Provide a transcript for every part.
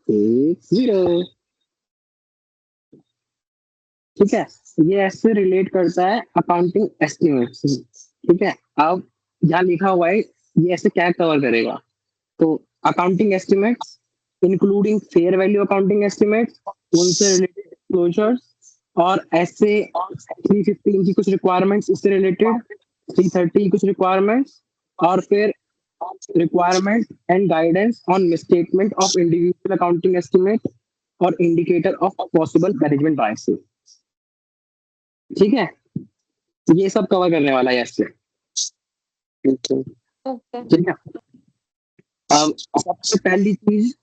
0। ठीक है, ये ऐसे रिलेट करता है अकाउंटिंग एस्टिमेट। ठीक है, अब यहाँ लिखा हुआ है ये ऐसे क्या कवर करेगा। तो accounting estimates including fair value accounting estimates, उनसे रिलेटेड डिस्क्लोजर्स, और ऐसे 315 की कुछ रिक्वायरमेंट्स इससे रिलेटेड, 330 कुछ रिक्वायरमेंट्स, और फिर requirement and guidance on misstatement of individual accounting estimate और indicator of possible management biases. ठीक है, ये सब कवर करने वाला है इससे। ठीक है, अब सबसे पहली चीज,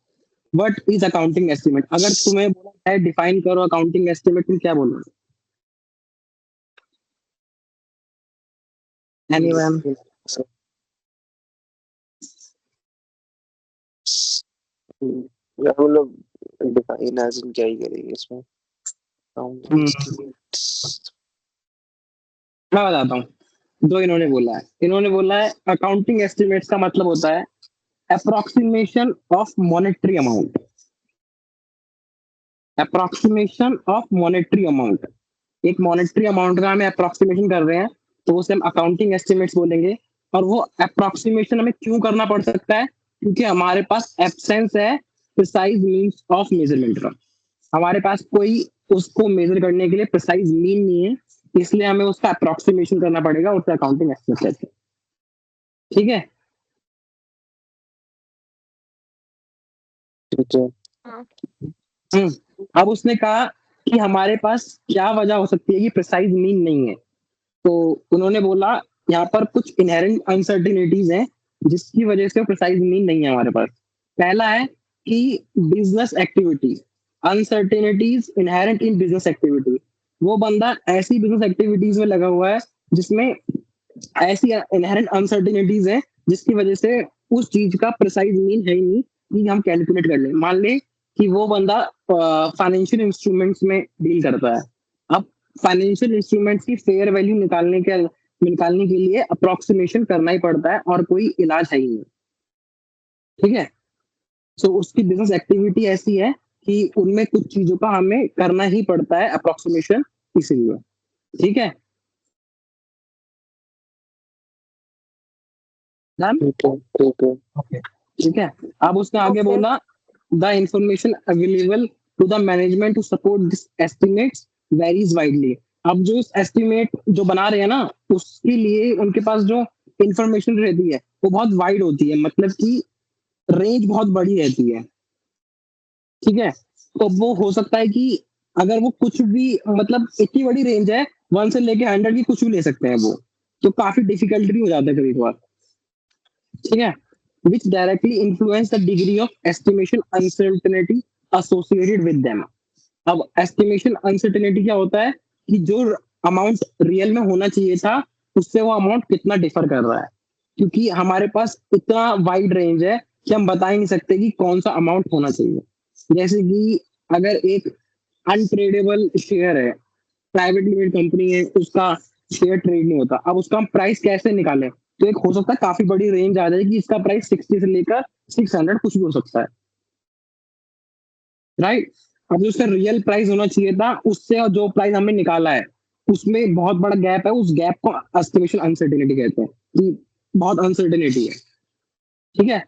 व्हाट इज अकाउंटिंग एस्टिमेट। अगर तुम्हें बोला है डिफाइन करो अकाउंटिंग एस्टिमेट, तुम क्या बोलोगे? एनीवन? वो लोग डिफाइन एज इन क्या ही करेंगे इसमें। मैं बताता हूँ जो इन्होंने बोला है। इन्होंने बोला है अकाउंटिंग एस्टिमेट्स का मतलब होता है approximation of monetary amount. Approximation of monetary amount, एक मॉनेटरी अमाउंट का हमें अप्रोक्सीमेशन कर रहे हैं, तो उसे हम अकाउंटिंग एस्टिमेट्स बोलेंगे। और वो अप्रोक्सीमेशन हमें क्यों करना पड़ सकता है? क्योंकि हमारे पास एब्सेंस है प्रिसाइज मीन्स ऑफ मेजरमेंट का। हमारे पास कोई उसको मेजर करने के लिए प्रिसाइज मीन नहीं है, इसलिए हमें उसका अप्रोक्सीमेशन करना पड़ेगा, उसे अकाउंटिंग एस्टिमेट कहते हैं। ठीक है, अब उसने कहा कि हमारे पास क्या वजह हो सकती है कि प्रिसाइज मीन नहीं है। तो उन्होंने बोला यहाँ पर कुछ इनहेरेंट अनसर्टिनिटीज हैं जिसकी वजह से प्रिसाइज मीन नहीं है हमारे पास। पहला है कि business activity, uncertainties inherent in business activity. वो बंदा ऐसी बिजनेस एक्टिविटीज में लगा हुआ है जिसमें ऐसी इनहेरेंट अनसर्टिनिटीज है जिसकी वजह से उस चीज का प्रिसाइज मीन है ही नहीं कि हम कैलकुलेट कर लें। मान ले कि वो बंदा फाइनेंशियल इंस्ट्रूमेंट्स में डील करता है। अब फाइनेंशियल इंस्ट्रूमेंट्स की फेयर वैल्यू निकालने के लिए अप्रोक्सीमेशन करना ही पड़ता है और कोई इलाज है ही नहीं। ठीक है, सो उसकी बिजनेस एक्टिविटी ऐसी है कि उनमें कुछ चीजों का हमें करना ही पड़ता है अप्रोक्सीमेशन, इसीलिए। ठीक है, ठीक है। अब उसने आगे बोला the information available to the management to support this estimates varies widely. अब जो एस्टिमेट जो बना रहे हैं ना, उसके लिए उनके पास जो इंफॉर्मेशन रहती है वो बहुत वाइड होती है, मतलब कि रेंज बहुत बड़ी रहती है। ठीक है, तो वो हो सकता है कि अगर वो कुछ भी, मतलब इतनी बड़ी रेंज है 1 से लेके 100 की, कुछ भी ले सकते हैं वो, तो काफी डिफिकल्टी हो जाता है कभी कभार। ठीक है, which directly influence the degree of estimation uncertainty associated with them। अब estimation uncertainty क्या होता है कि जो अमाउंट रियल में होना चाहिए था उससे वो अमाउंट कितना डिफर कर रहा है, क्योंकि हमारे पास इतना वाइड रेंज है कि हम बता ही नहीं सकते कि कौन सा अमाउंट होना चाहिए। जैसे कि अगर एक अनट्रेडेबल शेयर है, प्राइवेट लिमिटेड कंपनी है, उसका शेयर ट्रेड नहीं होता, अब उसका हम प्राइस कैसे निकालें? तो एक हो सकता है काफी बड़ी रेंज आ जाएगी, इसका प्राइस 60 से लेकर 600 कुछ भी हो सकता है, राइट। अब जो उसका रियल प्राइस होना चाहिए था उससे और जो प्राइस हमने निकाला है उसमें बहुत बड़ा गैप है, उस गैप को एस्टिमेशन अनसर्टेनिटी कहते हैं कि बहुत अनसर्टेनिटी है। ठीक है,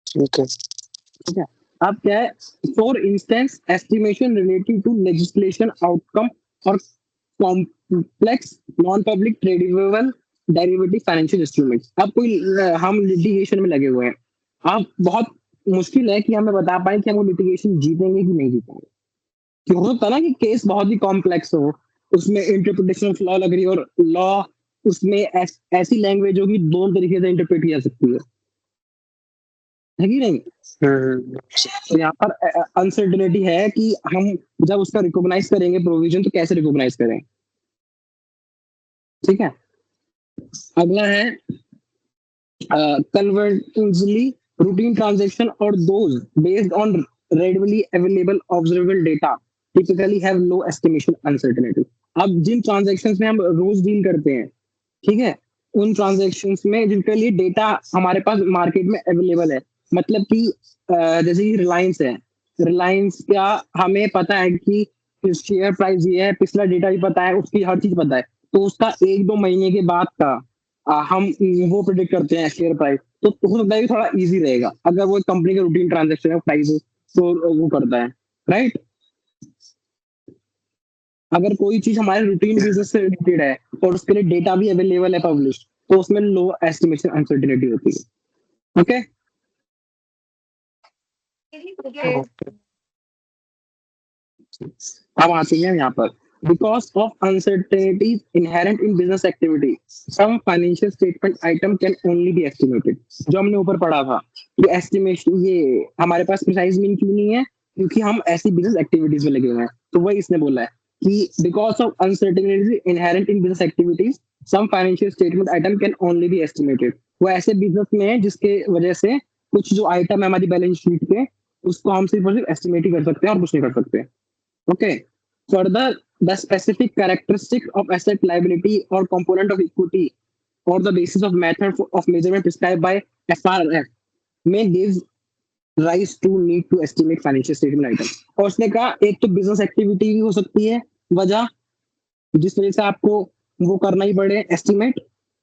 ठीक है। अब क्या है, for instance estimation relating to legislation outcome और complex non public tradable derivative financial instruments. अब कोई हम लिटिगेशन में लगे हुए हैं, अब बहुत मुश्किल है कि हमें बता पाए कि हम वो लिटिगेशन जीतेंगे कि नहीं जीतेंगे। कि हो सकता है ना कि केस बहुत ही कॉम्प्लेक्स हो, उसमें इंटरप्रिटेशन ऑफ लॉ लग रही है और लॉ उसमें ऐसी लैंग्वेज होगी दोनों तरीके से इंटरप्रेट की जा सकती है कि नहीं? तो यहाँ पर अनसर्टेनिटी है कि हम जब उसका रिकॉग्नाइज करेंगे प्रोविजन, तो कैसे रिकॉग्नाइज करें। ठीक है, अगला है कन्वर्जेंटली रूटीन ट्रांजैक्शन और those based on readily available observable data typically have low estimation uncertainty। अब जिन ट्रांजैक्शंस में हम रोज डील करते हैं, ठीक है, उन ट्रांजैक्शंस में जिनके लिए डेटा हमारे पास मार्केट में अवेलेबल है, मतलब कि जैसे कि रिलायंस है, रिलायंस का हमें पता है कि शेयर प्राइस ये है, पिछला डेटा भी पता है, उसकी हर चीज पता है, तो उसका 1-2 महीने के बाद का हम वो प्रिडिक्ट करते हैं शेयर प्राइस, तो हो सकता है कि थोड़ा इजी रहेगा अगर वो कंपनी का रूटीन ट्रांजेक्शन है, प्राइस तो वो करता है, राइट। अगर कोई चीज हमारे रूटीन बिजनेस से रिलेटेड है और उसके लिए डेटा भी अवेलेबल है पब्लिश, तो उसमें लो एस्टिमेशन अनसर्टेनिटी होती है। ओके, अब आते हैं यहाँ पर, because of uncertainties inherent in business activity some financial statement item can only be estimated. जो हमने ऊपर पढ़ा था कि एस्टिमेशन ये हमारे पास प्रिसाइज मीन क्यों नहीं है, क्योंकि हम ऐसी बिजनेस एक्टिविटीज में लगे हुए हैं। तो वही इसने बोला है कि because of uncertainties inherent in business activities some financial statement item can only be estimated. वो ऐसे बिजनेस में है जिसके वजह से कुछ जो आइटम है हमारी बैलेंस शीट पे, उसको हम सिर्फ और सिर्फ एस्टिमेट ही कर सकते हैं और कुछ नहीं कर सकते। Okay. Further, the specific characteristic of asset liability or component of equity or the basis of method of measurement prescribed by FRF may give rise to need to estimate financial statement item। और उसने कहा एक तो business activity भी हो सकती है वजह, जिस वजह से आपको वो करना ही पड़े एस्टिमेट,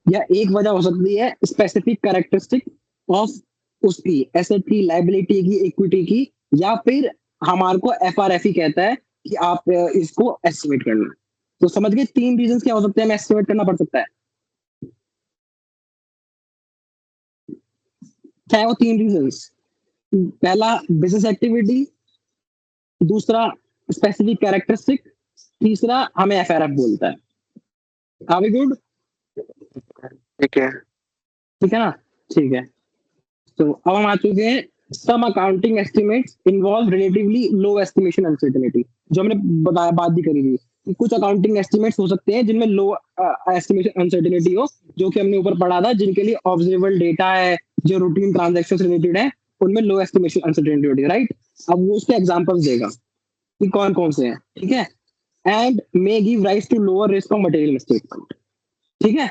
या एक वजह हो सकती है स्पेसिफिक कैरेक्टरिस्टिक ऑफ उसकी एसेट की, लाइबिलिटी की, इक्विटी की, या फिर हमारे को एफआरएफ ही कहता है कि आप इसको एस्टिमेट करना। तो समझ गए 3 रीजन क्या हो सकते हैं, हमें एस्टिमेट करना पड़ सकता है। क्या है वो 3 रीजन? पहला बिजनेस एक्टिविटी, दूसरा स्पेसिफिक कैरेक्टरिस्टिक, तीसरा हमें एफआरएफ बोलता है। Are we good? ठीक है। ठीक है ना, ठीक है। तो अब हम आ चुके हैं some accounting estimates involve relatively low estimation uncertainty. जो हमने बताया, बात भी करी थी कि कुछ अकाउंटिंग एस्टिमेट्स हो सकते हैं जिनमें लो एस्टिमेशन अनसर्टेनिटी हो, जो कि हमने ऊपर पढ़ा था, जिनके लिए ऑब्जर्वेबल डेटा है, जो रूटीन ट्रांजैक्शन से रिलेटेड है, उनमें लो एस्टिमेशन अनसर्टेनिटी होती है, राइट। अब वो उसके एग्जांपल्स देगा कि कौन कौन से हैं, ठीक है। And may give rise to lower risk of material misstatement, ठीक है।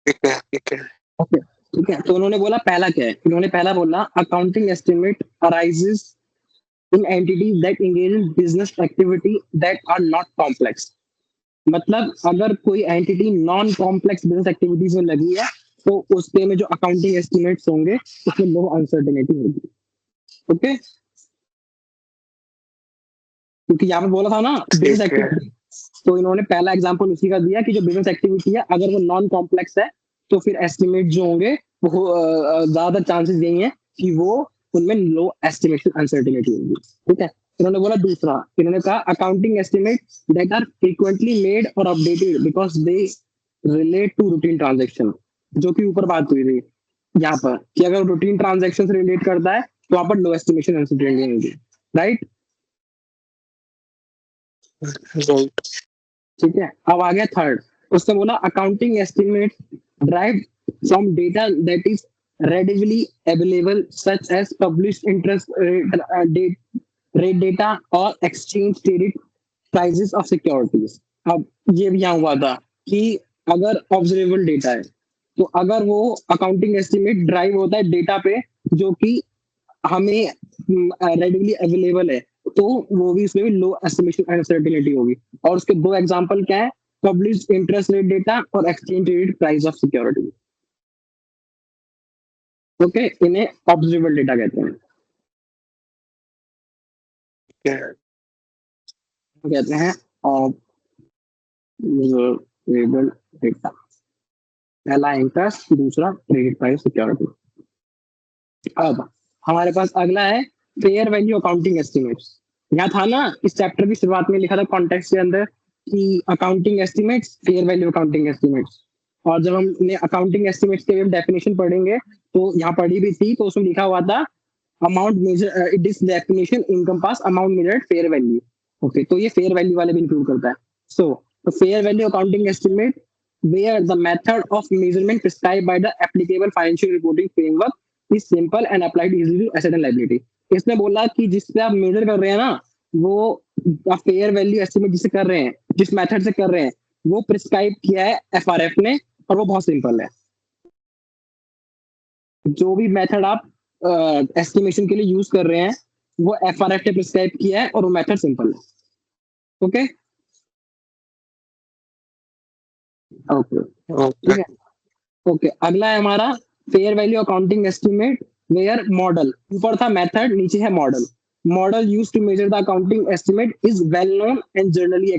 ठीक है। ठीक है। ओके, ठीक है। तो उन्होंने बोला पहला क्या है, उन्होंने पहला बोला accounting estimate arises in entities that engage in business activity that are not complex. मतलब अगर कोई entity non complex business activities में लगी है, तो उसके में जो अकाउंटिंग एस्टिमेट्स होंगे उसमें लो अनसर्टेनिटी होगी। ओके, क्योंकि यहाँ पे बोला था ना बिजनेस ठीक है। एक्टिविटी, तो इन्होंने पहला एग्जांपल उसी का दिया कि जो बिजनेस एक्टिविटी है अगर वो नॉन कॉम्प्लेक्स है, तो फिर एस्टिमेट जो होंगे वो ज्यादा चांसेस यही है कि वो उनमें लो एस्टिमेशन अनसर्टेनिटी होगी, ठीक है। इन्होंने बोला दूसरा, इन्होंने कहा accounting estimate that are frequently made और updated because they relate to routine transaction. जो कि ऊपर बात हुई थी यहाँ पर कि अगर रूटीन ट्रांजेक्शन से रिलेट करता है तो वहां पर लो एस्टिमेशन अनसर्टेनिटी होगी, राइट। राइट। ठीक है, अब आ गया थर्ड। उसने बोला accounting estimate drive from data that is readily available such as published interest rate data or exchange traded prices of securities। अब ये भी यहाँ हुआ था कि अगर ऑब्जर्वेबल डेटा है, तो अगर वो अकाउंटिंग एस्टिमेट ड्राइव होता है डेटा पे जो कि हमें रेडिली अवेलेबल है, तो वो भी उसमें भी लो एस्टिमेशन अनसर्टेनिटी होगी। और उसके 2 एग्जांपल क्या है, पब्लिश इंटरेस्ट रेट डेटा और exchange rate price of security. Okay, इन्हें ऑब्जर्वेबल डेटा कहते हैं। ठीक है। कहते हैं ऑब्जर्वेबल डेटा, पहला इंटरेस्ट, दूसरा क्रेडिट प्राइस सिक्योरिटी। अब हमारे पास अगला है फेयर वैल्यू अकाउंटिंग एस्टिमेट्स। यहाँ था ना इस चैप्टर की शुरुआत में लिखा था कॉन्टेक्स्ट के अंदर कि accounting estimates, fair value accounting estimates. और जब हम अकाउंटिंग एस्टिमेट्स के डेफिनेशन पढ़ेंगे, तो यहाँ पढ़ी भी थी, तो उसमें लिखा हुआ था amount measure it is definition encompass amount measured fair value. Okay, तो ये फेयर वैल्यू वाले भी इंक्लूड करता है। So fair value accounting estimate where the method of measurement prescribed by the applicable financial reporting framework is simple and applied easily to asset and liability। इसने बोला कि जिससे आप मेजर कर रहे हैं ना, वो फेयर वैल्यू एस्टिमेट जिसे कर रहे हैं, जिस मेथड से कर रहे हैं, वो प्रिस्क्राइब किया है एफआरएफ ने, और वो बहुत सिंपल है। जो भी मेथड आप एस्टिमेशन के लिए यूज कर रहे हैं वो FRF ने प्रिस्क्राइब किया है और वो मेथड सिंपल है. ओके ओके ठीक ओके. है. ओके अगला है हमारा fair value accounting estimate where model. ऊपर था मेथड, नीचे है model. Model use to measure the accounting estimate is well known and generally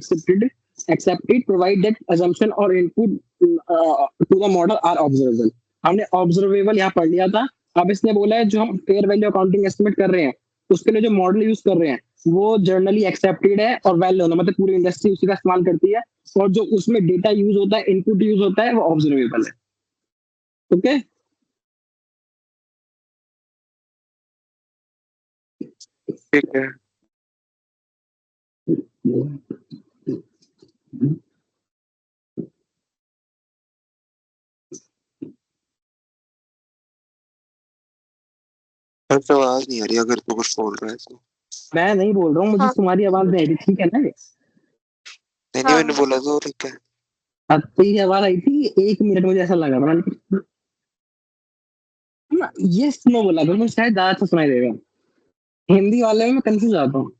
accepted provide that assumption or input to the model are observable. हमने observable यहाँ पढ़ लिया था. अब इसने बोला है जो हम फेयर वैल्यू अकाउंटिंग एस्टिमेट कर रहे हैं उसके लिए जो मॉडल यूज कर रहे हैं वो जनरली एक्सेप्टेड है और वेल नोन, मतलब पूरी इंडस्ट्री उसी का इस्तेमाल करती है. और जो उसमें डेटा यूज होता है, इनपुट यूज होता है, वो ऑब्जर्वेबल है. ओके ठीक है. पर तो आवाज नहीं आ रही अगर तू कुछ बोल रहा है तो. मैं नहीं बोल रहा हूँ, मुझे हाँ तुम्हारी आवाज नहीं आ रही. ठीक है ना. नहीं हाँ मैंने बोला तो ठीक है. अब तेरी आवाज आई थी 1 मिनट, मुझे ऐसा लगा मैंने ये स्नो बोला तो मुझे शायद ज्यादा अच्छा सुनाई देगा. हिंदी वाले में मैं कंफ्यूज आता हूँ.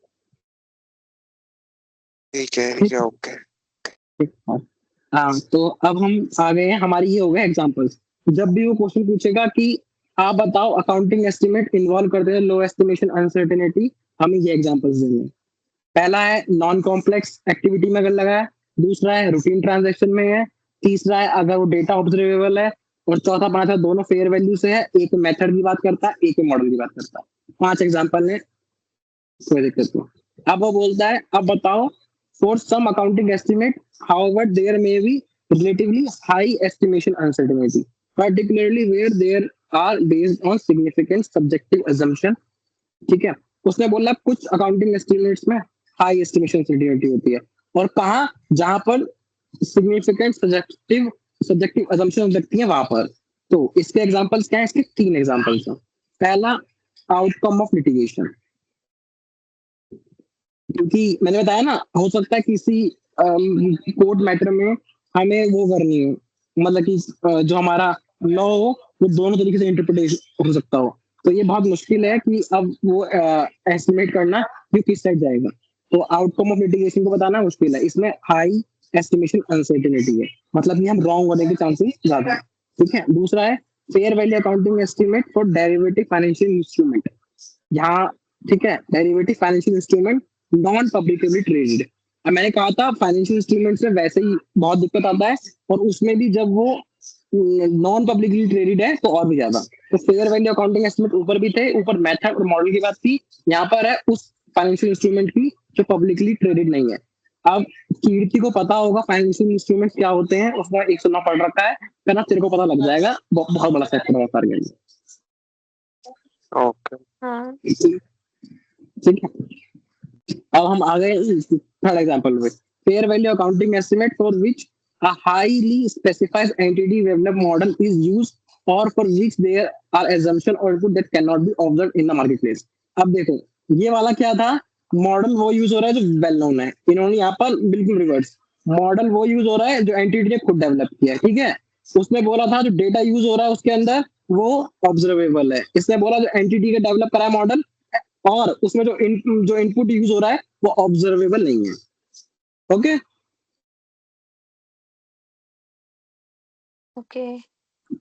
ठीक है. ठीक है. ओके. हाँ तो अब हम आ गए हैं, हमारी ये हो गए एग्जांपल्स. जब भी वो क्वेश्चन पूछेगा कि आप बताओ अकाउंटिंग एस्टिमेट इन्वॉल्व करते हैं लो एस्टिमेशन अनसर्टेनिटी, हमें ये एग्जांपल्स देंगे. पहला है नॉन कॉम्प्लेक्स एक्टिविटी में अगर लगा है. दूसरा है रूटीन ट्रांजैक्शन में है. तीसरा है अगर वो डेटा ऑब्जर्वेबल है. और चौथा पांचवा दोनों फेयर वैल्यू से है. एक मेथड की बात करता है, एक मॉडल की बात करता है. 5 एग्जांपल है, कोई दिक्कत नहीं. अब वो बोलता है अब बताओ for some accounting estimate, however, there may be relatively high estimation uncertainty, particularly where there are based on significant subjective assumption. ठीक है. उसने बोला कुछ अकाउंटिंग एस्टिमेट्स में हाई एस्टिमेशन अनसर्टेनिटी होती है और कहा जहां पर सिग्निफिकेंट सब्जेक्टिव अजम्पशन हो सकती है वहां पर. तो इसके एग्जांपल्स क्या है? इसके 3 एग्जांपल्स हैं. पहला आउटकम ऑफ लिटिगेशन, क्योंकि मैंने बताया ना हो सकता है किसी कोर्ट मैटर में हमें वो करनी हो, मतलब कि जो हमारा लॉ हो वो दोनों तरीके से इंटरप्रिटेशन हो सकता हो. तो ये बहुत मुश्किल है कि अब वो एस्टिमेट करना कि किस साइड जाएगा. तो आउटकम ऑफ लिटिगेशन को बताना मुश्किल है. इसमें हाई एस्टिमेशन अनसर्टेनिटी है, मतलब कि हम रॉन्ग होने के चांसेस ज्यादा है. ठीक है. दूसरा है fair value accounting estimate for derivative financial instrument. यहाँ ठीक है, derivative financial instrument non publicly traded. अब मैंने कहा था फाइनेंशियल इंस्ट्रूमेंट्स में वैसे ही बहुत दिक्कत आता है और उसमें भी जब वो नॉन पब्लिकली ट्रेडेड है तो और भी ज्यादा. तो फेयर वैल्यू अकाउंटिंग एस्टिमेट ऊपर भी थे, ऊपर मेथड और मॉडल की बात थी. यहाँ पर है उस फाइनेंशियल इंस्ट्रूमेंट की जो पब्लिकली ट्रेडेड नहीं है. अब कीर्ति को पता होगा फाइनेंशियल इंस्ट्रूमेंट क्या होते हैं, उसका 109 पढ़ रखा है ना, तेरे को पता लग जाएगा. बहुत बड़ा सेक्टर है टारगेट. ओके. हाँ ठीक है. अब हम आ गए थर्ड एग्जांपल में. Fair value accounting estimate for which a highly specified entity developed model is used or for which there are assumption or input that cannot be observed in the marketplace. अब देखो ये वाला क्या था, model वो use हो रहा है जो वेल नोन है. इन्होंने यहाँ पर बिल्कुल रिवर्स, मॉडल वो यूज हो रहा है जो एंटिटी ने खुद डेवलप किया है. ठीक है. उसने बोला था जो डेटा यूज हो रहा है उसके अंदर वो ऑब्जर्वेबल है. इसने बोला जो एंटिटी का डेवलप करा है मॉडल और उसमें जो इनपुट यूज हो रहा है वो ऑब्जर्वेबल नहीं है. ओके ओके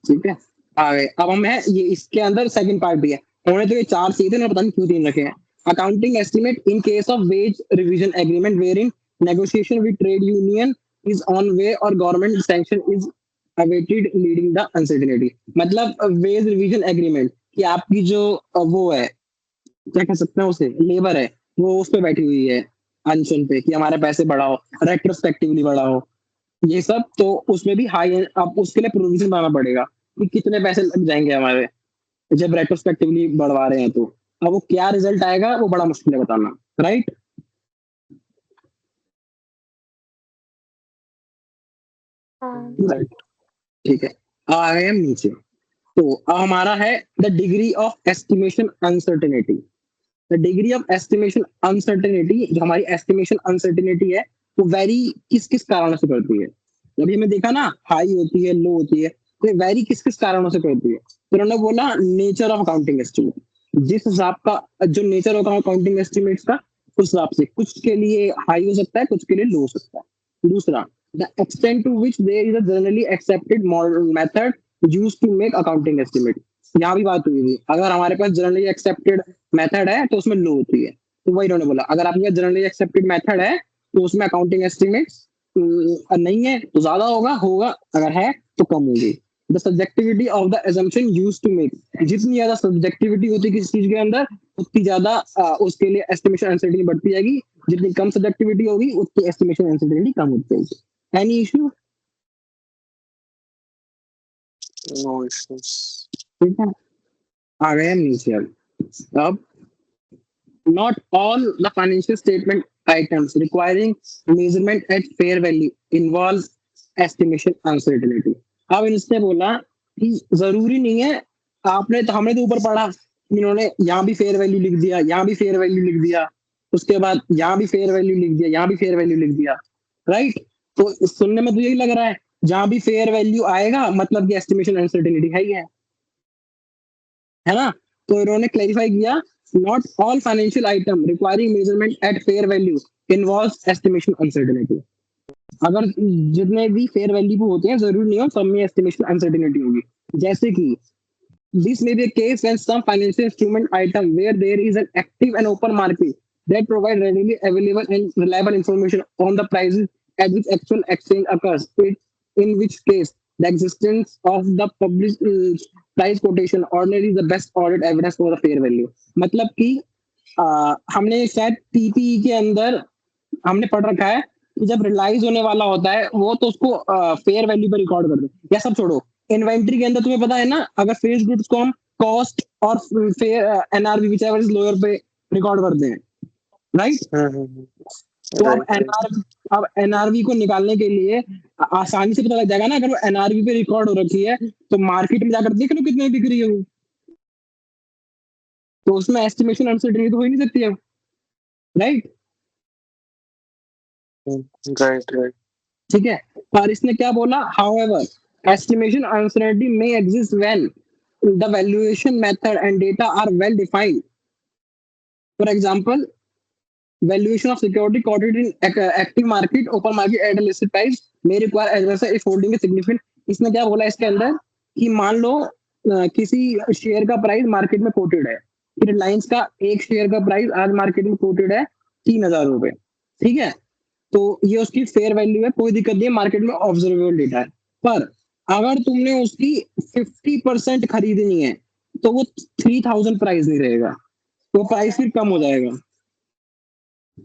ठीक है. आ गए. अब हम है ये इसके अंदर सेकंड पार्ट भी है. होने तो ये 4 चाहिए थे ना, पता नहीं क्यों 3 रखे हैं. Accounting estimate in case of wage revision agreement where in negotiation with trade union is on way और government sanction is awaited leading the uncertainty. मतलब वेज रिवीजन एग्रीमेंट कि आपकी जो वो है, क्या कह सकते हैं उसे, लेबर है, वो उस पे बैठी हुई है अनशन पे कि हमारे पैसे बढ़ाओ, रेट्रोस्पेक्टिवली बढ़ाओ, ये सब. तो उसमें भी हाई अब उसके लिए प्रोविजन बनाना पड़ेगा कि कितने पैसे लग जाएंगे हमारे जब रेट्रोस्पेक्टिवली बढ़वा रहे हैं. तो अब वो क्या रिजल्ट आएगा वो बड़ा मुश्किल है बताना. राइट. हाँ राइट ठीक है. आ गए हम नीचे. तो अब हमारा है the degree of estimation uncertainty. The degree of estimation uncertainty, जो हमारी एस्टिमेशन अनसर्टेनिटी है वो वेरी किस किस कारण से करती है. अभी हमें देखा ना, हाई होती है, लो होती है. तो ये वैरी किस किस कारणों से करती है? तो उन्होंने बोला नेचर ऑफ अकाउंटिंग एस्टिमेट, जिस हिसाब का जो नेचर होगा अकाउंटिंग एस्टिमेट्स का, उस हिसाब से कुछ के लिए हाई हो सकता है, कुछ के लिए लो हो सकता है। दूसरा, the extent to which there is a generally accepted method used to make accounting estimate. यहाँ भी बात हुई थी, अगर हमारे पास जनरली एक्सेप्टेड मेथड है तो उसमें लो होती है। तो वही उन्होंने बोला, अगर आपके पास जनरली एक्सेप्टेड मेथड है तो उसमें अकाउंटिंग एस्टिमेट्स नहीं है तो ज्यादा होगा, होगा अगर है तो कम होगी। The subjectivity of the assumption used to make, जितनी ज्यादा सब्जेक्टिविटी होती है किसी चीज के अंदर, उतनी ज्यादा उसके लिए एस्टिमेशन अनसर्टेनिटी बढ़ती जाएगी। जितनी कम सब्जेक्टिविटी होगी उतनी एस्टिमेशन अनसर्टेनिटी कम होती जाएगी। Any issue? No issues. ठीक है, आ गए हम नीचे। अब not all the financial statement items requiring measurement at fair value involve estimation uncertainty। अब इनसे बोला कि जरूरी नहीं है, आपने तो हमने तो ऊपर पढ़ा, इन्होंने यहाँ भी फेयर वैल्यू लिख दिया, यहाँ भी फेयर वैल्यू लिख दिया, उसके बाद यहाँ भी फेयर वैल्यू लिख दिया, यहाँ भी फेयर वैल्यू लिख दिया, राइट? तो सुनने में तो यही लग रहा है, जहां भी फेयर वैल्यू आएगा मतलब कि एस्टिमेशन अनसर्टेनिटी है ही है ना? तो इन्होंने क्लैरिफाई किया, not all financial item requiring measurement at fair value involves estimation uncertainty. अगर जितने भी फेयर वैल्यू होते हैं जरूरी नहीं हो सब में एस्टिमेशन अनसर्टेनिटी होगी। जैसे कि this may be a case when some financial instrument item where there is an active and open market that provide readily available and reliable information on the prices at which actual exchange occurs, in which case the existence of the published price quotation ordinarily is the best audit evidence for the fair value। मतलब कि हमने शायद TPE के अंदर हमने पढ़ रखा है कि जब रिलाइज होने वाला होता है वो तो उसको फेयर वैल्यू पे रिकॉर्ड कर दे। या सब छोड़ो, इन्वेंट्री के अंदर तुम्हें पता है ना, अगर फिनिश गुड्स को हम कॉस्ट और fair NRV whichever is lower पे रिकॉर्ड करते हैं, राइट? तो अब एनआरवी को निकालने के लिए आसानी से पता लग जाएगा ना, अगर वो एनआरवी पे रिकॉर्ड हो रखी है तो मार्केट में जाकर देख लो कितने बिक रही है वो, तो उसमें एस्टिमेशन अनसर्टेनिटी तो हो ही नहीं सकती है, राइट? Right right. ठीक है, पर इसने क्या बोला, however estimation uncertainty may exist when the valuation method and data are well defined. For example, valuation of security quoted in active market, open market at a listed price may require advisor if holding a significant। इसने क्या बोला इसके अंदर कि मान लो किसी share का price market में कोटेड है, रिलायंस का एक शेयर का प्राइस आज मार्केट में कोटेड है 3,000 रुपए, ठीक है? तो ये उसकी फेयर वैल्यू है, कोई दिक्कत नहीं है, मार्केट में ऑब्जर्वेबल डेटा है। पर अगर तुमने उसकी 50% खरीदनी है तो वो 3,000 प्राइस नहीं रहेगा, वो प्राइस फिर कम हो जाएगा,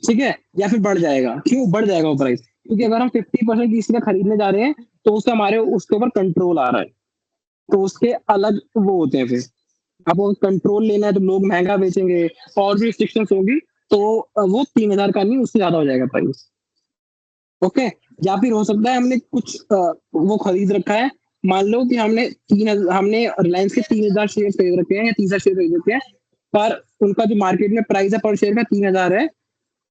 ठीक है? या फिर बढ़ जाएगा। क्यों बढ़ जाएगा वो प्राइस? क्योंकि अगर हम 50% किसी का खरीदने जा रहे हैं तो उससे हमारे उसके ऊपर कंट्रोल आ रहा है, तो उसके अलग वो होते हैं। फिर अब वो कंट्रोल लेना है तो लोग महंगा बेचेंगे और भी रिस्ट्रिक्शंस होगी, तो वो 3,000 का नहीं उससे ज्यादा हो जाएगा प्राइस, ओके? या फिर हो सकता है हमने कुछ वो खरीद रखा है, मान लो कि हमने रिलायंस के 3,000 शेयर खरीद रखे हैं या 30,000 शेयर खरीद रखे हैं, पर उनका जो मार्केट में प्राइस है पर शेयर का 3,000 है,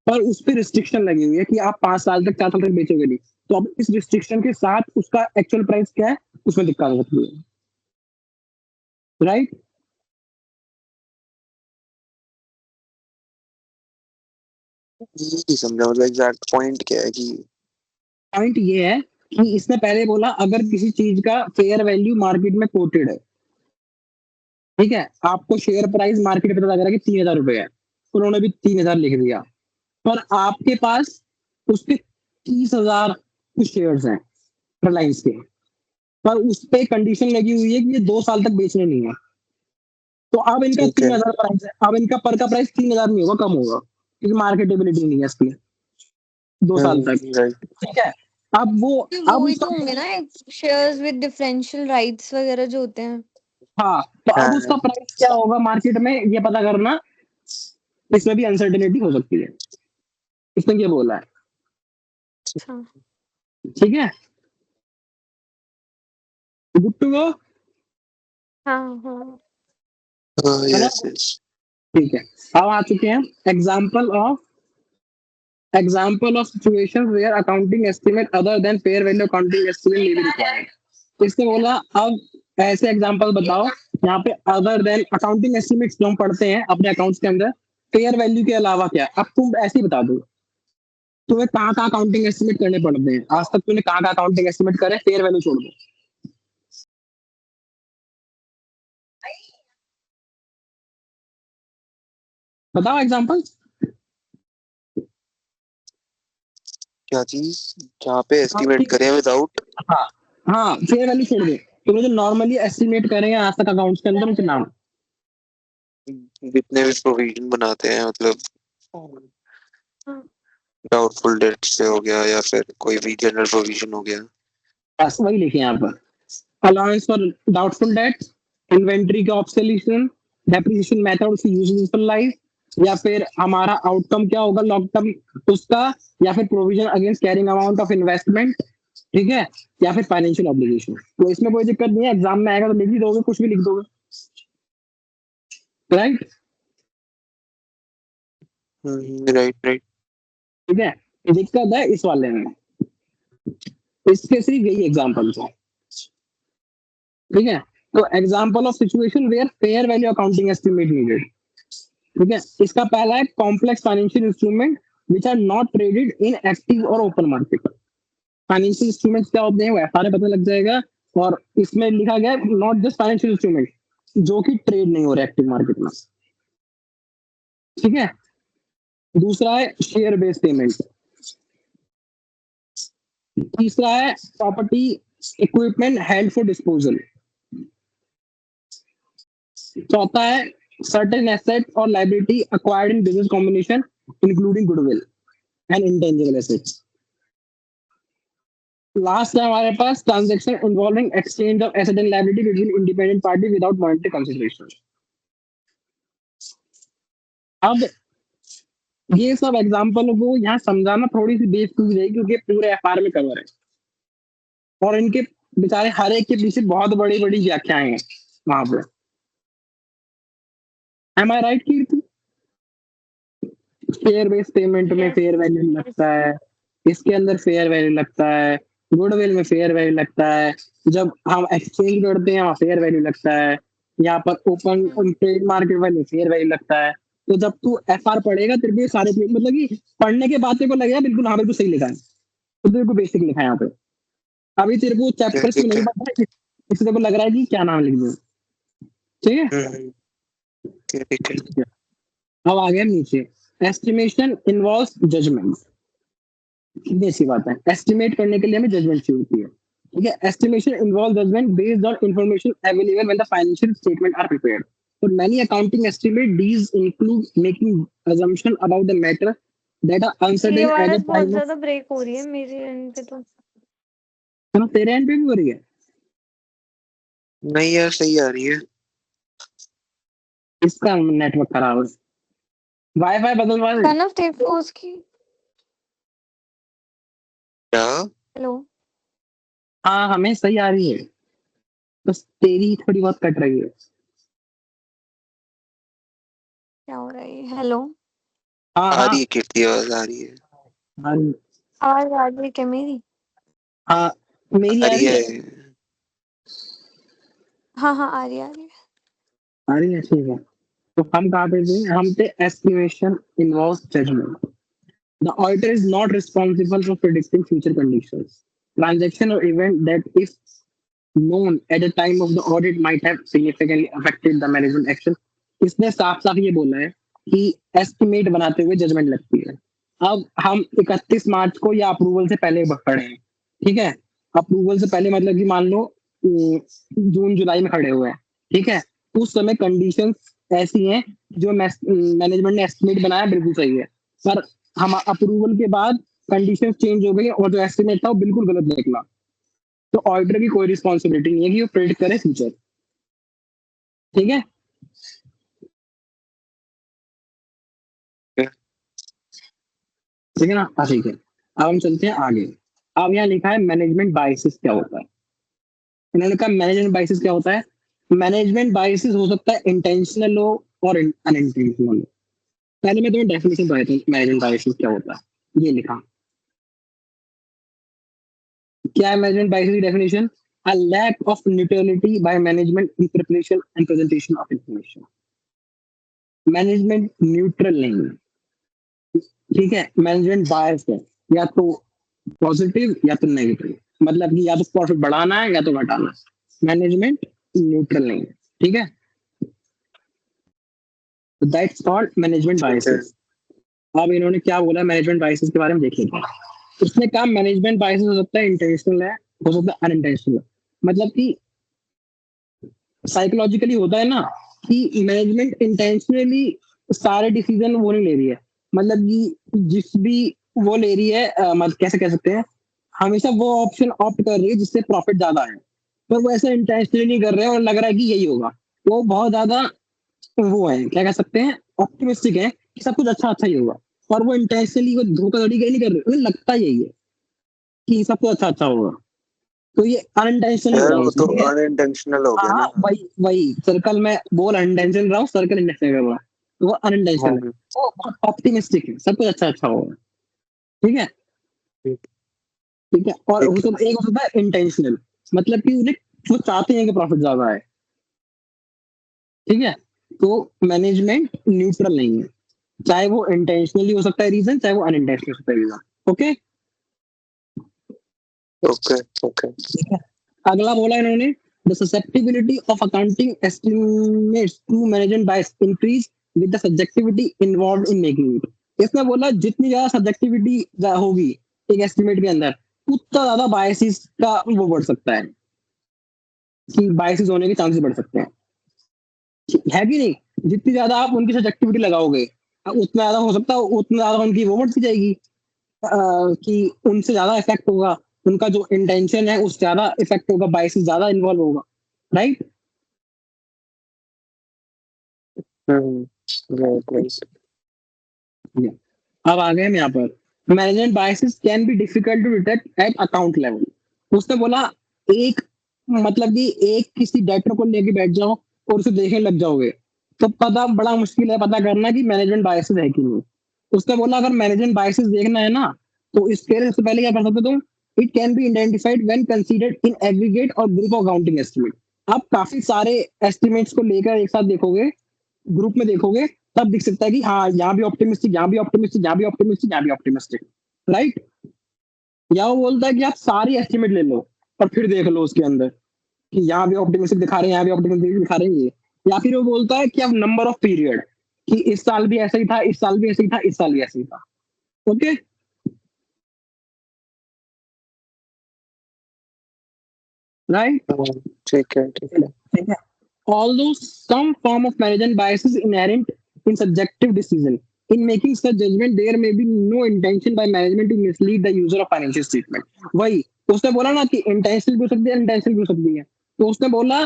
पर उस पर रिस्ट्रिक्शन लगी हुई है कि आप 5 साल तक 4 साल तक बेचोगे नहीं। तो अब इस रिस्ट्रिक्शन के साथ उसका एक्चुअल प्राइस क्या है उसमें दिक्कत हो सकती है, राइट? नहीं समझा, मतलब एग्जैक्ट पॉइंट क्या है कि पॉइंट ये है कि इसने पहले बोला अगर किसी चीज का फेयर वैल्यू मार्केट में कोटेड है, ठीक है, आपको शेयर प्राइस मार्केट में पता लग रहा है कि 3,000 रुपए है, उन्होंने भी 3,000 लिख दिया, पर आपके पास उसके 30,000 कुछ शेयर्स हैं रिलायंस के, पर उस पे कंडीशन लगी हुई है कि ये 2 साल तक बेचने नहीं है। तो अब इनका ठीक है। 3,000 प्राइस है, अब इनका पर का प्राइस 3,000 नहीं होगा, कम होगा, क्योंकि मार्केटेबिलिटी नहीं है इसकी 2 साल तक, राइट। ठीक है? अब वो अब वही उसका तो होंगे ना शेयर्स विद डिफरेंशियल राइट्स वगैरह जो होते हैं। हाँ, तो अब उसका प्राइस क्या होगा मार्केट में ये पता करना, इसमें भी अनसर्टेनिटी हो सकती है। इसने क्या बोला है, अच्छा ठीक है? गुड टू गो, हाँ हाँ है ना? Yes yes. ठीक है, अब आ चुके हैं example of situations where accounting estimate other than fair value accounting estimate may be required। तो इसने बोला अब ऐसे एग्जांपल बताओ यहाँ पे अदर देन अकाउंटिंग एस्टिमेट्स जो हम पढ़ते हैं अपने अकाउंट्स के अंदर, फेयर वैल्यू के अलावा क्या। अब तुम ऐसे ही बता दो तुम्हें कहाँ कहाँ अकाउंटिंग एस्टिमेट करने पड़ते हैं, आज तक तूने कहाँ कहाँ अकाउंटिंग एस्टिमेट करे, फेयर वैल्यू छोड़ दो। बताओ एग्जांपल। क्या चीज? जहाँ पे एस्टिमेट करें विदाउट हाँ हाँ, फेयर वैल्यू छोड़ दो, तुमने जो नॉर्मली एस्टिमेट करे हैं आज तक अकाउंट्स के अंदर उनके नाम। जितने भी प्रोविजन बनाते हैं, मतलब डाउटफुल डेट से हो गया या फिर कोई भी जनरल प्रोविजन हो गया। बस वही लिखे यहाँ पर, allowance for doubtful debts, inventory का ऑब्सोल्यूशन, डेप्रिसिएशन मेथड उसकी यूजफुल लाइफ, या फिर हमारा आउटकम क्या होगा लॉन्ग टर्म उसका, या फिर provision against carrying amount of investment, ठीक है, या फिर फाइनेंशियल ऑब्लिगेशन। तो इसमें कोई दिक्कत नहीं है, एग्जाम में आएगा तो लिख ही दोगे, कुछ भी लिख दोगे, राइट। Right right. ठीक है, दिक्कत है इस वाले में, इसके सिर्फ यही एग्जाम्पल है, ठीक है। तो example of situation where fair value accounting estimate needed, ठीक है। इसका पहला है complex financial instrument which are not traded in active और ओपन मार्केट। फाइनेंशियल इंस्ट्रूमेंट्स क्या होते हैं वो सारे पता लग जाएगा, और इसमें लिखा गया नॉट जस्ट फाइनेंशियल इंस्ट्रूमेंट जो कि ट्रेड नहीं हो रहे एक्टिव मार्केट में, ठीक है। दूसरा है शेयर बेस्ड पेमेंट, तीसरा है property equipment held for disposal, चौथा है सर्टेन एसेट और liability acquired in business combination including goodwill and intangible assets. Last है हमारे पास transaction involving exchange of asset and liability between independent party without monetary consideration. अब ये सब example को यहाँ समझाना थोड़ी सी बेवकूफी है क्योंकि पूरे एफआर में कवर है और इनके बेचारे हर एक के पीछे बहुत बड़ी बड़ी व्याख्याएं हैं वहां पे। एम आई राइट कीर्ति? फेयर बेस्ड पेमेंट में Yes. फेयर वैल्यू लगता है, इसके अंदर फेयर वैल्यू लगता है, गुडविल में फेयर वैल्यू लगता है, जब हम एक्सचेंज करते हैं वहाँ फेयर वैल्यू लगता है, यहाँ पर open trade market value fair value लगता है। तो जब तू एफ आर पढ़ेगा तेरे को ये सारे मतलब कि पढ़ने के बाद तेरे को लगेगा बिल्कुल हाँ बिल्कुल सही लिखा है, तो तेरे को बेसिक लिखा है यहाँ पे। अभी तेरे को चैप्टर्स में ठीक नहीं है। पता है, इससे तेरे को लग रहा है कि क्या नाम लिख दूँ, ठीक है। ठीक है। अब आ गया नीचे, एस्टिमेशन इन्वॉल्व्स जजमेंट। सीधी सी बात है, एस्टिमेट करने के लिए हमें जजमेंट चाहिए होती है, ठीक है। Estimation involve judgement based on information available when the financial statement are prepared. For many accounting estimate, these include making assumption about the matter that are ये uncertain at आवाज the बहुत time of। ज्यादा break हो रही है मेरे and पे तो। है ना, तेरे एंड पे भी हो रही है? नहीं यार, सही आ रही है। इसका नेटवर्क खराब है, वाईफाई बदलवा दे। सन ऑफ टेको उसकी। क्या? हेलो। हाँ हमें सही आ रही है, बस तेरी थोड़ी बहुत कट रही है। क्या हो रहा है? हेलो। हाँ आ हाँ रही है कीर्ति, आवाज आ रही है। हाँ आवाज आ रही है क्या मेरी? हाँ, मेरी आ आ रही रही है। है। हाँ हाँ, आ रही है, आ रही है। आ रही है, ठीक है। तो हम कहाँ पे थे? हम थे estimation involves judgment. The auditor is not responsible for predicting future conditions, transaction or event that if known at the time of the audit might have significantly affected the management action. इसने साफ साफ ये बोला है कि estimate बनाते हुए judgement लगती है। अब हम 31 मार्च को या अप्रूवल से पहले खड़े हैं, ठीक है। अप्रूवल से पहले मतलब कि मान लो जून जुलाई में खड़े हुए हैं, ठीक है। उस समय कंडीशंस ऐसी हैं जो मैनेजमेंट ने एस्टिमेट बनाया बिल्कुल सही है, पर हम अप्रूवल के बाद कंडीशन चेंज हो गई और जो एस्टिमेट था वो बिल्कुल गलत निकला। तो ऑडिटर की कोई रिस्पॉन्सिबिलिटी नहीं है कि वो प्रेडिक्ट करे फ्यूचर, ठीक है। ठीक है ना, हाँ ठीक है। अब हम चलते हैं आगे। अब यहाँ लिखा है मैनेजमेंट बायसेस क्या होता है। इन्होंने कहा मैनेजमेंट बायसेस क्या होता है। मैनेजमेंट बायसेस हो सकता है इंटेंशनल हो और अनइंटेंशनल हो। पहले मैं तुम्हें डेफिनेशन बता देता हूँ मैनेजमेंट बायसेस क्या होता है। ये लिखा क्या है मैनेजमेंट बायसेस की definition. a lack of neutrality by management in preparation and presentation of information. Management neutral नहीं है, ठीक है, मैनेजमेंट बायस है, या तो पॉजिटिव या तो नेगेटिव, मतलब कि या तो प्रॉफिट बढ़ाना है या तो घटाना है, मैनेजमेंट न्यूट्रल नहीं है, ठीक है, दैट्स कॉल्ड मैनेजमेंट बायसेस। अब इन्होंने क्या बोला मैनेजमेंट बायसेस के बारे में देख लेते हैं। उसने कहा मैनेजमेंट बायसेस हो सकता है इंटेंशनल है, हो सकता है अनइंटेंशनल, मतलब कि साइकोलॉजिकली होता है ना कि मैनेजमेंट इंटेंशनली सारे डिसीजन वो नहीं ले रही है, मतलब कि जिस भी वो ले रही है मतलब कैसे कह सकते हैं, हमेशा वो ऑप्शन ऑप्ट कर रही है जिससे प्रॉफिट ज्यादा है, पर वो ऐसे इंटेंशनली नहीं कर रहे हैं और लग रहा है कि यही होगा। वो बहुत ज्यादा वो है, क्या कह सकते हैं, ऑप्टिमिस्टिक है कि सब कुछ अच्छा अच्छा ही होगा, और वो इंटेंशनली वो धोखाधड़ी नहीं कर रहे, उन्हें लगता यही है कि सब कुछ अच्छा अच्छा होगा, तो ये अनइंटेंशनल हो यार रहा है वो तो इसमें, ठीक है? अनइंटेंशनल हो गया हाँ ना। वही वही सर्कल में बोल अनइंटेंशनल रहा हूँ, सर्कल इंटेंशनल कर रहा, तो वो अनइंटेंशनल है, हाँ वो बहुत ऑप्टिमिस्टिक है, सब कुछ अच्छा अच्छा होगा, ठीक है, ठीक ठीक है, और ठीक है। एक होता है इंटेंशनल, मतलब कि उन्हें वो चाहते हैं कि प्रॉफिट ज्यादा है, ठीक है, तो मैनेजमेंट न्यूट्रल नहीं है, चाहे वो इंटेंशनली हो सकता है रीजन, चाहे वो अनइंटेंशनल हो सकता है रीजन, ओके। Okay okay. अगला बोला इन्होंने the susceptibility of accounting estimates to management bias increase with the subjectivity involved in making it. इसने बोला जितनी ज्यादा सब्जेक्टिविटी होगी एक एस्टिमेट के अंदर, उतना ज्यादा बायसिस का वो बढ़ सकता है, कि बायसिस होने के चांसेस बढ़ सकते हैं, है कि नहीं? जितनी ज्यादा आप उनकी सब्जेक्टिविटी लगाओगे उतना ज्यादा हो सकता है, उतना ज्यादा उनकी वो बढ़ती जाएगी, कि उनसे ज्यादा इफेक्ट होगा, उनका जो इंटेंशन है उससे ज्यादा इफेक्ट होगा, बायसिस ज्यादा इन्वॉल्व होगा, राइट? Right right. अब आ गए हम यहाँ पर management biases can be difficult to detect at account level. उसने बोला एक मतलब कि एक किसी डेटर को लेके बैठ जाओ और उसे देखने लग जाओगे तो पता बड़ा मुश्किल है पता करना कि मैनेजमेंट बायसिस है कि नहीं। उसने बोला अगर मैनेजमेंट बायसिस देखना है ना तो इसके लिए सबसे पहले क्या कर सकते हो तुम, it can be identified when considered in aggregate और ग्रुप ऑफ अकाउंटिंग एस्टिमेट। आप काफी सारे एस्टिमेट्स को लेकर एक साथ देखोगे, ग्रुप में देखोगे, तब दिख सकता है कि हाँ यहाँ भी ऑप्टिमिस्टिक, यहाँ भी ऑप्टिमिस्टिक, यहाँ भी ऑप्टिमिस्टिक, यहाँ भी ऑप्टिमिस्टिक, राइट? या वो बोलता है कि आप सारी एस्टिमेट ले लो और फिर देख लो उसके अंदर कि यहाँ भी ऑप्टिमिस्टिक दिखा रहे हैं, यहाँ भी ऑप्टिमिस्टिक दिखा रहे हैं ये। या फिर वो बोलता है कि अब नंबर ऑफ पीरियड, कि इस साल भी ऐसा ही था, इस साल भी ऐसा ही था, इस साल भी ऐसा ही था, ओके, राइट? ठीक है ठीक है। ठीक है। Although some form of management bias is inherent in subjective decision, in making such judgment, there may be no intention by management to mislead the user of financial statement. वही उसने बोला ना कि intentional भी हो सकती है, unintentional भी हो सकती है, तो उसने बोला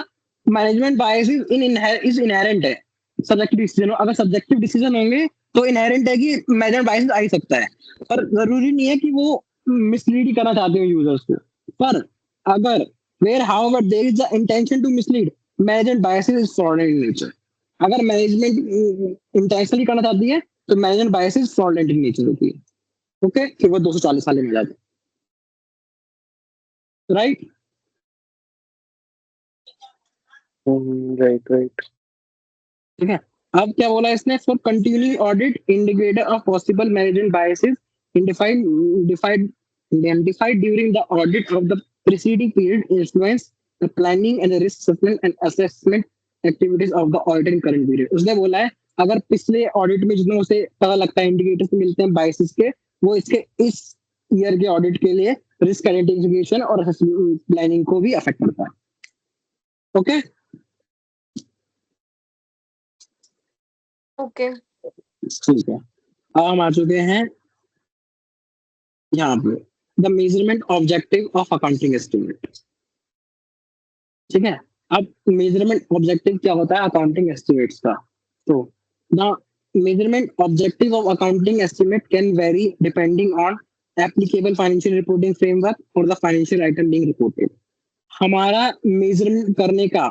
मैनेजमेंट बायस इज इनहेरेंट है सब्जेक्टिव डिसीजन। अगर सब्जेक्टिव डिसीजन होंगे तो इनहेरेंट है कि मैनेजमेंट बायस आ ही सकता है, पर जरूरी नहीं है कि वो मिसलीड करना चाहते हो यूजर्स को। पर अगर where however there is the intention to mislead, management bias is fraudulent in nature। अगर मैनेजमेंट इंटेंशनली करना चाहती है तो management bias is fraudulent in nature होती है, ओके, फिर वो 240 साल में जाते, राइट? Right right. ठीक है। अब क्या बोला इसने, for continuing audit indicator of possible management biases defined defined identified during the audit of the preceding period influence the planning and the risk assessment and assessment activities of the audit in current period। उसने बोला है अगर पिछले audit में जितने उसे पता लगता है, इंडिकेटर्स मिलते हैं बायसेस के, वो इसके इस ईयर के ऑडिट के लिए रिस्क आइडेंटिफिकेशन और प्लानिंग को भी अफेक्ट करता है, ओके। ओके। ठीक है, अब हम आ चुके हैं यहाँ पे the measurement objective of accounting estimate. ठीक है, अब मेजरमेंट ऑब्जेक्टिव क्या होता है अकाउंटिंग एस्टिमेट्स का, तो the measurement objective of accounting estimate can vary depending on applicable financial reporting framework और the financial item being reported. हमारा मेजरमेंट करने का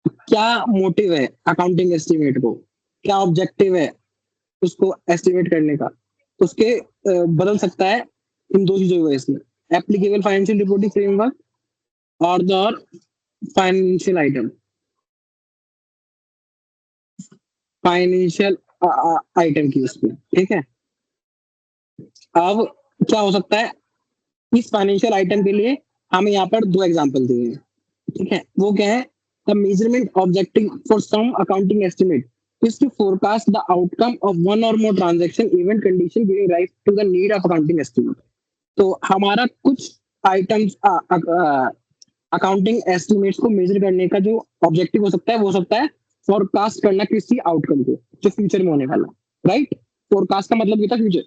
क्या मोटिव है, अकाउंटिंग एस्टिमेट को क्या ऑब्जेक्टिव है उसको एस्टिमेट करने का, उसके बदल सकता है इन दो चीजों की वजह से, एप्लीकेबल फाइनेंशियल रिपोर्टिंग फ्रेमवर्क और the financial item, financial item की उसमें, ठीक है। अब क्या हो सकता है, इस फाइनेंशियल आइटम के लिए हमें यहाँ पर दो एग्जांपल दिए हैं, ठीक है। वो क्या है, the measurement objective for some accounting estimate is to forecast the outcome of one or more transaction event condition giving rise to the need of accounting estimate। तो हमारा कुछ आइटम्स अकाउंटिंग एस्टिमेट्स को मेजर करने का जो objective हो सकता है वो हो सकता है फोरकास्ट करना किसी आउटकम को जो फ्यूचर में होने वाला, राइट। फोरकास्ट का मतलब होता है फ्यूचर,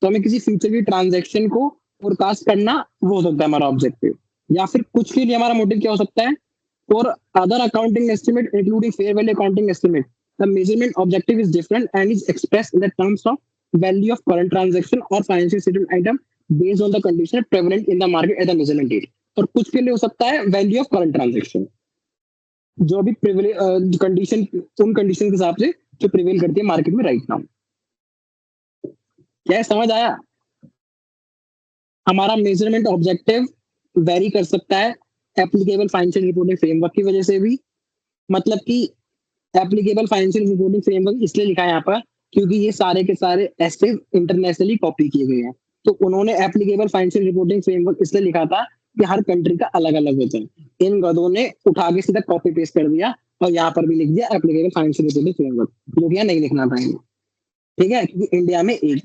तो हमें किसी फ्यूचर की ट्रांजैक्शन को फोरकास्ट करना वो हो सकता है हमारा ऑब्जेक्टिव। या फिर कुछ के लिए हमारा मोटिव क्या हो सकता है, for other accounting estimate including fair value accounting estimate the measurement objective is different and is expressed in the terms of value of current transaction और financial statement item based on the condition prevalent in the market at the measurement date. और कुछ के लिए हो सकता है value of current transaction, जो भी कंडीशन, उन कंडीशन के हिसाब से जो प्रिवेल करती है मार्केट में राइट नाउ। क्या है, समझ आया? हमारा मेजरमेंट ऑब्जेक्टिव वेरी कर सकता है एप्लीकेबल फाइनेंशियल रिपोर्टिंग फ्रेमवर्क की वजह से भी। मतलब कि एप्लीकेबल फाइनेंशियल रिपोर्टिंग फ्रेमवर्क इसलिए लिखा है यहाँ पर क्योंकि ये सारे के सारे ऐसे इंटरनेशनली कॉपी किए गए हैं। तो उन्होंने एप्लीकेबल फाइनेंशियल रिपोर्टिंग फ्रेमवर्क इसलिए लिखा था कि हर कंट्री का अलग अलग होता है। इन गधों ने उठा के सीधा कॉपी पेस्ट कर दिया और यहाँ पर भी लिख दिया एप्लीकेबल फाइनेंशियल रिपोर्टिंग फ्रेमवर्क, जो कि यहाँ नहीं लिखना था इन्हें, ठीक है। क्योंकि इंडिया में एक,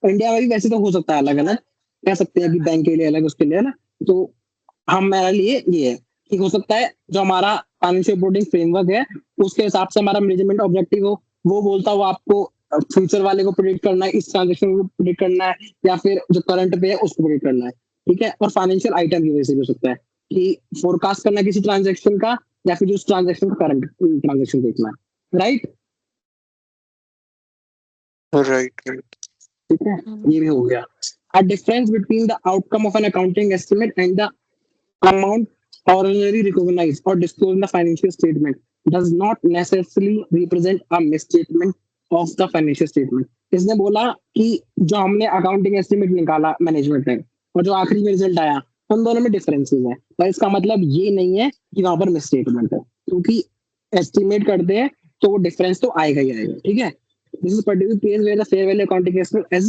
इंडिया में भी वैसे तो हो सकता है अलग अलग, कह सकते हैं कि बैंक के लिए अलग उसके लिए अलग। तो हमारे लिए ये है कि हो सकता है जो हमारा फाइनेंशियल रिपोर्टिंग फ्रेमवर्क है उसके हिसाब से हमारा मेजरमेंट ऑब्जेक्टिव हो, वो बोलता हो आपको फ्यूचर वाले को प्रिडिक्ट करना है, इस ट्रांजेक्शन को प्रिडिक्ट करना है, या फिर जो करंट पे है उसको प्रिडिक्ट करना है, ठीक है। और फाइनेंशियल आइटम की वजह से भी हो सकता है कि फोरकास्ट करना किसी ट्रांजेक्शन का या फिर उस ट्रांजेक्शन का करंट ट्रांजेक्शन देखना है, राइट। Right right. ठीक है, ये भी हो गया। A difference between the outcome of an accounting estimate and the amount ordinarily recognized or disclosed in the financial statement does not necessarily represent a misstatement of the financial statement। इसने बोला कि जो हमने अकाउंटिंग एस्टिमेट निकाला management ने और जो आखिरी में रिजल्ट आया उन दोनों में डिफरेंसेस है, पर इसका मतलब ये नहीं है कि वहां पर मिसस्टेटमेंट है, क्योंकि एस्टिमेट करते हैं तो वो डिफरेंस तो आएगा ही आएगा, ठीक है। This is particular case where the fair value accounting estimate as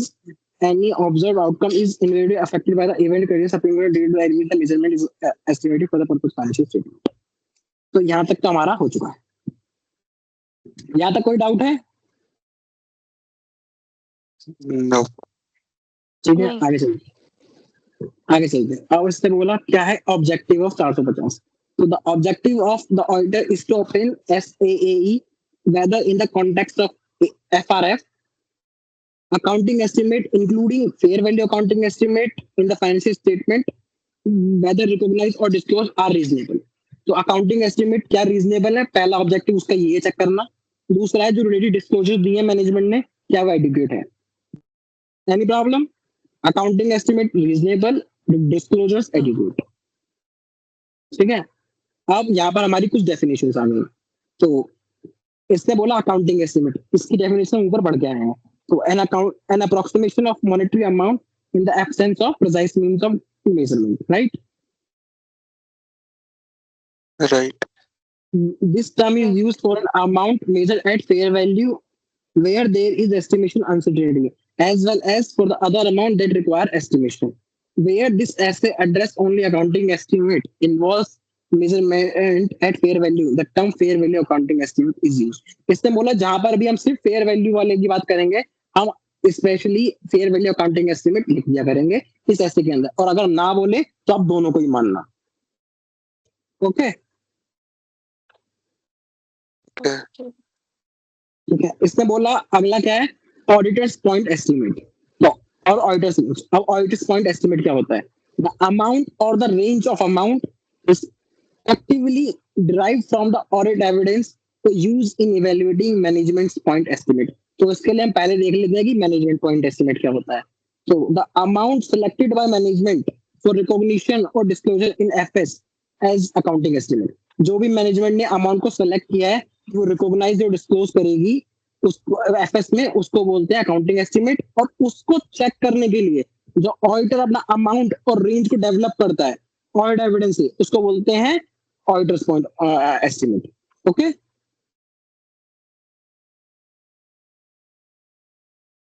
any observed outcome is invariably affected by the event career supplemental date by which the measurement is estimated for the purpose of financial statement। तो यहाँ तक तो हमारा हो चुका है। यहाँ तक कोई डाउट है? नो। ठीक है, नहीं। आगे चलते, आगे चलते। अब इससे बोला क्या है ऑब्जेक्टिव ऑफ 450। तो the objective of the auditor is to obtain SAAE whether in the context of FRF accounting estimate including fair value accounting estimate in the financial statement whether recognized or disclosed are reasonable। तो accounting estimate क्या reasonable है, पहला objective उसका ये check करना। दूसरा है जो रिलेटेड डिस्क्लोजर दिए मैनेजमेंट ने क्या वो एडिक्वेट है। Any problem? Accounting estimate reasonable, disclosures adequate, ठीक है। अब यहाँ पर हमारी कुछ डेफिनेशन आ गई। तो इसने बोला अकाउंटिंग एस्टिमेट, इसकी डेफिनेशन ऊपर बढ़ गया है। तो an approximation of monetary amount in the absence of precise means of measurement, right? Right. This term is used for an amount measured at fair value where there is estimation uncertainty, as well as for the other amount that require estimation. Where this essay address only accounting estimate involves measurement at fair value, the term fair value accounting estimate is used। इसने बोला जहां पर भी हम सिर्फ fair value वाले की बात करेंगे हम specially fair value accounting estimate लिख दिया करेंगे इस ऐसे के अंदर, और अगर ना बोले तो आप दोनों को ही मानना, ओके। ठीक है, इसने बोला अगला क्या है ऑडिटर्स पॉइंट एस्टिमेट। तो और ऑडिटर्स, अब ऑडिटर्स पॉइंट एस्टिमेट क्या होता है, द अमाउंट और the range of amount is actively derived from the audit evidence to use in evaluating management's point estimate। तो इसके लिए हम पहले देख लेते हैं कि मैनेजमेंट पॉइंट एस्टिमेट क्या होता है। तो the amount selected by management for recognition और disclosure in FS as accounting estimate, जो भी मैनेजमेंट ने अमाउंट को सेलेक्ट किया है वो रिकॉग्नाइज और डिस्क्लोज करेगी उसको FS में, उसको बोलते हैं अकाउंटिंग एस्टिमेट। और उसको चेक करने के लिए जो ऑडिटर अपना अमाउंट और रेंज को डेवलप करता है ऑडिट एविडेंस है, उसको बोलते हैं ऑडिटर्स पॉइंट एस्टिमेट। ओके,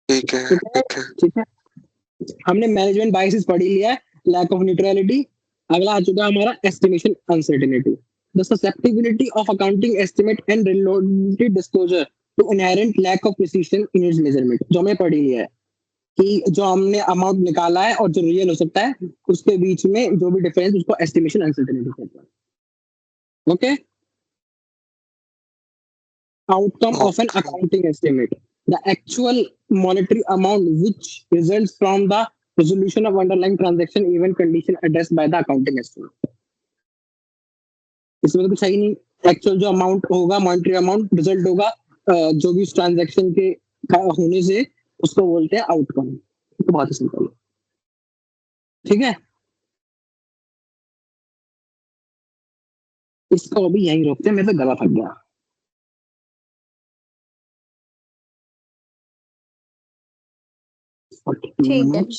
ठीक है, ठीक है, ठीक है। ठीक है। हमने मैनेजमेंट बायसेस पढ़ ही लिया है, लैक ऑफ न्यूट्रलिटी। अगला आ चुका है हमारा estimation uncertainty, the susceptibility of accounting estimate and related disclosure to inherent lack of precision in its measurement, जो हमने पढ़ ही लिया है कि जो हमने अमाउंट निकाला है और जो रियल हो सकता है उसके बीच में जो भी डिफरेंस, उसको एस्टिमेशन अनसर्टेनिटी कहते हैं। Okay, outcome of an okay. accounting estimate, the actual monetary amount which results from the resolution of underlying transaction event condition addressed by the accounting estimate। इसमें तो कुछ है ही नहीं, एक्चुअल जो अमाउंट होगा, मॉनेटरी अमाउंट रिजल्ट होगा जो भी उस ट्रांजेक्शन के होने से, उसको बोलते हैं आउटकम। तो बहुत ही सिंपल है, ठीक है। इसको अभी यहीं रोकते हैं, मेरे तो गला फट गया। ठीक है। much